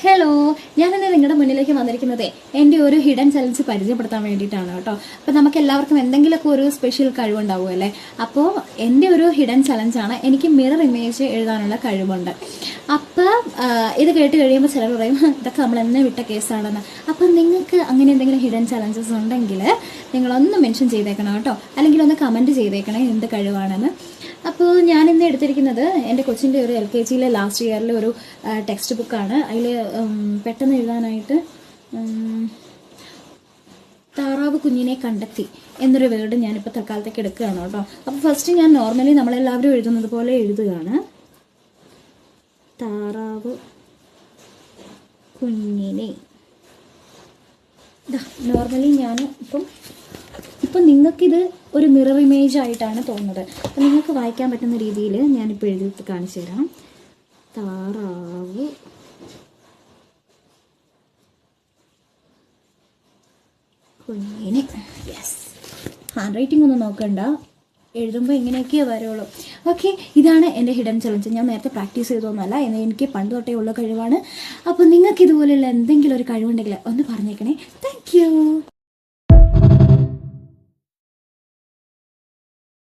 Hello, ഞാനിന്ന് നിങ്ങളുടെ മുന്നിലേക്ക് വന്നിരിക്കുന്നത് എൻ്റെ ഒരു ഹിഡൻ ചലഞ്ച് പരിചയപ്പെടുത്താൻ വേണ്ടിയിട്ടാണ് കേട്ടോ. അപ്പോൾ നമുക്ക് എല്ലാവർക്കും എന്തെങ്കിലുമൊക്കെ ഒരു സ്പെഷ്യൽ കഴിവുണ്ടാവും അല്ലേ. അപ്പോൾ എൻ്റെ ഒരു ഹിഡൻ ചലഞ്ചാണ്, എനിക്ക് മിറർ ഇമേജ് എഴുതാനുള്ള കഴിവുണ്ട്. അപ്പോൾ ഇത് കേട്ട് കഴിയുമ്പോൾ ചിലർ പറയും ഇതൊക്കെ നമ്മൾ എന്നെ വിട്ട കേസാണെന്ന്. അപ്പോൾ നിങ്ങൾക്ക് അങ്ങനെ എന്തെങ്കിലും ഹിഡൻ ചലഞ്ചസ് ഉണ്ടെങ്കിൽ നിങ്ങളൊന്ന് മെൻഷൻ ചെയ്തേക്കണം കേട്ടോ, അല്ലെങ്കിൽ ഒന്ന് കമൻറ്റ് ചെയ്തേക്കണേ എന്ത് കഴിവാണെന്ന്. അപ്പോൾ ഞാനിന്ന് എടുത്തിരിക്കുന്നത് എൻ്റെ കൊച്ചിൻ്റെ ഒരു LKG ലാസ്റ്റ് ഇയറിലെ ഒരു ടെക്സ്റ്റ് ബുക്കാണ്. അതിൽ പെട്ടെന്ന് എഴുതാനായിട്ട് താറാവ് കുഞ്ഞിനെ കണ്ടെത്തി എന്നൊരു വേർഡ് ഞാനിപ്പോൾ തൽക്കാലത്തേക്ക് എടുക്കുകയാണ് കേട്ടോ. അപ്പോൾ ഫസ്റ്റ് ഞാൻ നോർമലി നമ്മളെല്ലാവരും എഴുതുന്നത് പോലെ എഴുതുകയാണ്. താറാവ് കുഞ്ഞിനെ. നോർമലി ഞാൻ ഇപ്പം നിങ്ങൾക്കിത് ഒരു മിറർ ഇമേജ് ആയിട്ടാണ് തോന്നുന്നത്. അപ്പം നിങ്ങൾക്ക് വായിക്കാൻ പറ്റുന്ന രീതിയിൽ ഞാനിപ്പോൾ എഴുതി കാണിച്ചു തരാം. താറാവ് കുഞ്ഞിനെ. യെസ്, ഹാൻഡ് റൈറ്റിംഗ് ഒന്നും നോക്കണ്ട, എഴുതുമ്പോൾ ഇങ്ങനെയൊക്കെയേ വരുള്ളൂ. ഓക്കെ, ഇതാണ് എൻ്റെ ഹിഡൻ ചലഞ്ച്. ഞാൻ നേരത്തെ പ്രാക്ടീസ് ചെയ്തൊന്നുമല്ല, എന്ന് എനിക്ക് പണ്ട് തൊട്ടേ ഉള്ള കഴിവാണ്. അപ്പോൾ നിങ്ങൾക്ക് ഇതുപോലെയുള്ള എന്തെങ്കിലും ഒരു കഴിവുണ്ടെങ്കിൽ ഒന്ന് പറഞ്ഞേക്കണേ. Thank you.